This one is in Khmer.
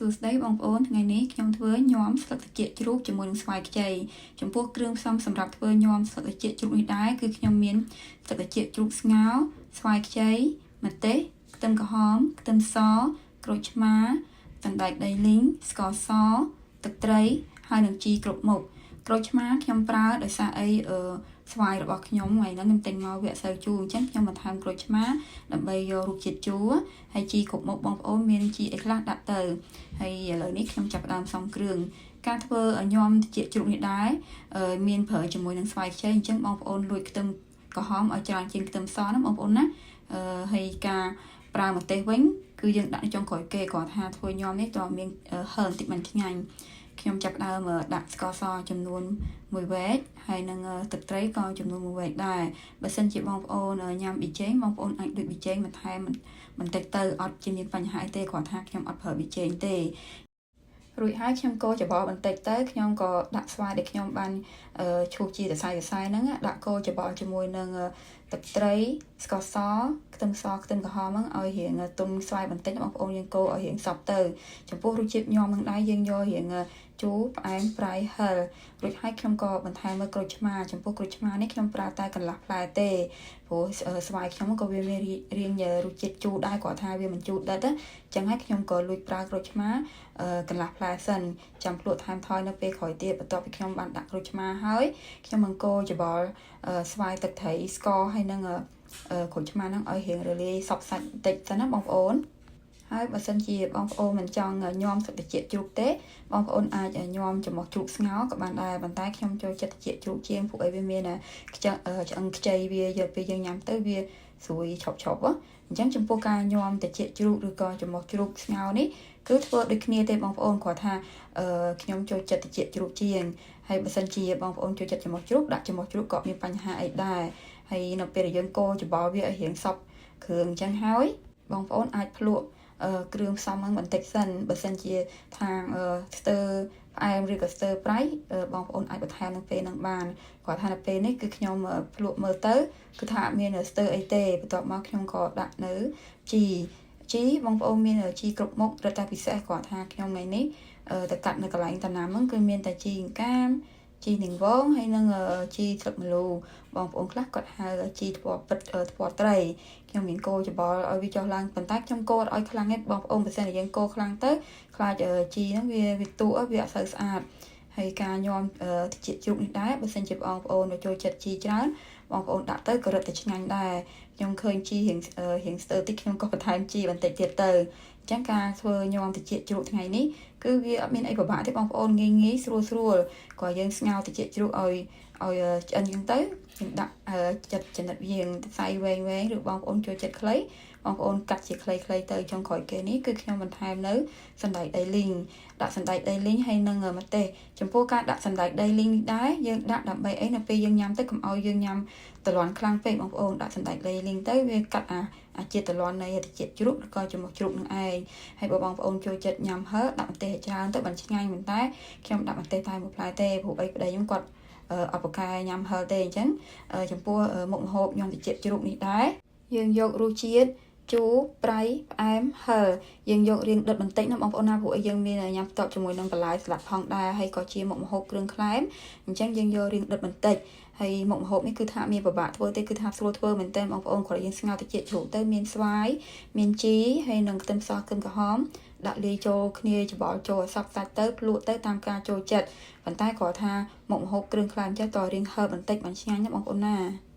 សួស្តីបងប្អូនថ្ងៃនេះខ្ញុំធ្វើញោមស្លឹកត្រចៀកជ្រូកជាមួយនឹងស្វាយខ្ចីចំពោះគ្រឿងផ្សំសម្រាប់ធ្វើញោមស្លឹកត្រចៀកជ្រូកនេះដែរគឺខ្ញុំមានស្លឹកត្រចៀកជ្រូកស្ងោរស្វាយខ្ចីម្ទេសខ្ទឹមក្រហមខ្ទឹមសក្រូចឆ្មាសណ្តែកដីលីងស្ករសទឹកត្រីហើយនឹងជីគ្រប់មុខក្រូចឆ្មាខ្ញុំប្រើដោយសារអីស្វាយរបស់ខ្ញុំថ្ងៃហ្នឹងខ្ញុំទិញមកវាអត់សូវជូរអញ្ចឹងខ្ញុំបន្ថែមក្រូចឆ្មាដើម្បីយករសជាតិជូរហើយជីគ្រប់មុខបងប្អូនមានជីអីខ្លះដាក់ទៅហើយឥឡូវនេះខ្ញុំចាប់ផ្ដើមផ្សំគ្រឿងការធ្វើញោមត្រចៀកជ្រូកនេះដែរមានប្រើជាមួយនឹងស្វាយខ្ចីអញ្ចឹងបងប្អូនលួចខ្ទឹមក្រហមឲ្យច្រើនជាងខ្ទឹមសណាបងប្អូនណាហើយការប្រើម្ទេសវិញគឺយើងដាក់នៅចុងក្រោយគេគាត់ថាធ្វើញោមនេះតើមានហឹរបន្តិចមិនឆ្ងាញ់ខ្ញុំចាប់ដើមដាក់ស្ករសចំនួន1វែកហើយនឹងទឹកត្រីក៏ចំនួន1វែកដែរបើសិនជាបងប្អូនញ៉ាំប៊ីចេងបងប្អូនអាចដូចប៊ីចេងបន្ថែមបន្តិចទៅអត់ជាមានបញ្ហាអីទេគាត់ថាខ្ញុំអត់ប្រើប៊ីចេងទេរួចហើយខ្ញុំកូរច្របល់បន្តិចទៅខ្ញុំក៏ដាក់ស្វាយដែលខ្ញុំបានឈូសជាសរសៃហ្នឹងដាក់កូរច្របល់ជាមួយនឹងទឹកត្រីស្ករសខ្ទឹមសខ្ទឹមក្រហមហ្នឹងឲ្យរៀងទុំស្វាយបន្តិចបងប្អូនយើងកូរឲ្យរៀងសព្វទៅចំពោះរសជាតិញោមហ្នឹងដែរយើងយករៀងជូរផ្អែមប្រៃហឹររួចហើយខ្ញុំក៏បន្ថែមក្រូចឆ្មាចំពោះក្រូចឆ្មានេះខ្ញុំប្រើតែកន្លះផ្លែទេព្រោះស្វាយខ្ញុំក៏វាមានរៀងរសជាតិជូរដែរគាត់ថាវាមិនជូរដិតអញ្ចឹងហើយខ្ញុំក៏លួចប្រើក្រូចឆ្មាកន្លះផ្លែសិនចាំភ្លក់ថែមថយនៅពេលក្រោយទៀតបន្ទាប់ពីខ្ញុំបានដាក់ក្រូចឆ្មាហើយខ្ញុំបង្កូរច្របល់ស្វាយទឹកត្រីស្ករហើយនឹងក្រូចឆ្មាហ្នឹងឲ្យរៀងរលាយសព្វសាច់បន្តិចទៅណាបងប្អូនហើយបើសិនជាបងប្អូនមិនចង់ញោមស្លឹកត្រចៀកជ្រូកទេបងប្អូនអាចញោមចំហុះជ្រូកស្ងោរក៏បានដែរប៉ុន្តែខ្ញុំចូលចិត្តត្រចៀកជ្រូកជាងពួកអីវាមានឆ្អឹងខ្ចីវាយកពេលយើងញ៉ាំទៅវាស្រួយឈប់អញ្ចឹងចំពោះការញោមត្រចៀកជ្រូកឬក៏ចំហុះជ្រូកស្ងោរនេះគឺធ្វើដូចគ្នាទេបងប្អូនគាត់ថាខ្ញុំចូលចិត្តត្រចៀកជ្រូកជាងហើយបើសិនជាបងប្អូនចូលចិត្តចំហុះជ្រូកដាក់ចំហុះជ្រូកក៏មានបញ្ហាអីដែរហើយនៅពេលដែលយើងកូរច្របល់វាឲ្យរៀងសព្វគ្រឿងអញ្ចឹងហើយបងប្អូនអាចភ្លក់គ្រឿងផ្សំហ្នឹងបន្តិចសិនបើសិនជាខាងស្ទើផ្អែមឬក៏ស្ទើប្រៃបងប្អូនអាចបន្ថែមនៅពេលហ្នឹងបានគាត់ថានៅពេលនេះគឺខ្ញុំភ្លក់មើលទៅគឺថាអត់មានស្ទើអីទេបន្ទាប់មកខ្ញុំក៏ដាក់នៅជីបងប្អូនមានជីគ្រប់មុខរត់តែពិសេសគាត់ថាខ្ញុំថ្ងៃនេះទៅកាត់នៅកន្លែងតំណាំហ្នឹងគឺមានតែជីអង្កាមជីនាងវងហើយនឹងជីស្លឹកម្លូបងប្អូនខ្លះគាត់ហៅជីថ្ពាល់ពិតថ្ពាល់ត្រីខ្ញុំមានកូរច្របល់ឲ្យវាចុះឡើងប៉ុន្តែខ្ញុំកូរឲ្យខ្លាំងទេបងប្អូនបើសិនជាយើងកូរខ្លាំងទៅខ្លាចជីហ្នឹងវាទូវាអត់សូវស្អាតហើយការញោមត្រចៀកជ្រូកនេះដែរបើសិនជាបងប្អូនចូលចិត្តជីច្រើនបងប្អូនដាក់ទៅក៏រឹតតែឆ្ងាញ់ដែរខ្ញុំឃើញជីរៀងស្ទើតិចខ្ញុំក៏បន្ថែមជីបន្តិចទៀតទៅអញ្ចឹងការធ្វើញោមត្រចៀកជ្រូកថ្ងៃនេះគឺវាអត់មានអីពិបាកទេបងប្អូនងាយស្រួលក៏យើងស្ងោរត្រចៀកជ្រូកឲ្យឆ្អិនហ្នឹងទៅយើងដាក់ចិត្តចំណិតយើងខ្សែវែងឬបងប្អូនចូលចិត្តខ្លីបងប្អូនកាត់ជាខ្លីទៅចុងក្រោយគេនេះគឺខ្ញុំបន្ថែមនៅសណ្តែកដីលីងដាក់សណ្តែកដីលីងហើយនឹងម្ទេសចំពោះការដាក់សណ្តែកដីលីងនេះដែរយើងដាក់ដើម្បីអីនៅពេលយើងញ៉ាំទៅកុំឲ្យយើងញ៉ាំតលន់ខ្លាំងពេកបងប្អូនដាក់សណ្តែកដីលីងទៅវាកាត់អាជាតិតលន់នៃត្រចៀកជ្រូកឬក៏ចំហុះជ្រូកនឹងឯងហើយបើបងប្អូនចូលចិត្តញ៉ាំហឹរដាក់ម្ទេសឲ្យច្រើនទៅបានឆ្ងាញ់ប៉ុន្តែខ្ញុំដាក់ម្ទេសតែមួយផ្លែទេព្រោះអីប្តីខ្ញុំគាត់អបកាយញ៉ាំហឹរទេអញ្ចឹងចំពោះមុខម្ហូបញោមត្រចៀកជ្រូកនេះដែរយើងយករសជាតិជូរប្រៃផ្អែមហឹរយើងយករៀងដុតបន្តិចណាបងប្អូនណាព្រោះយើងមានញ៉ាំផ្ទាប់ជាមួយនឹងបន្លែស្លាត់ផងដែរហើយក៏ជាមុខម្ហូបគ្រឿងក្លែមអញ្ចឹងយើងយករៀងដុតបន្តិចហើយមុខម្ហូបនេះគឺថាមានពិបាកធ្វើទេគឺថាស្រួលធ្វើមែនទែនបងប្អូនគាត់យើងស្ងោរត្រចៀកជ្រូកទៅមានស្វាយមានជីហើយនឹងខ្ទឹមសខ្ទឹមក្រហមដាក់លាយចូលគ្នាច្របល់ចូលឲ្យសព្វសាច់ទៅភ្លក់ទៅតាមការចូលចិត្តប៉ុន្តែគាត់ថាមុខម្ហូបគ្រឿងក្លែមចេះតរៀងហឹរបន្តិចបានឆ្ងាញ់ណាបងប្អូនណា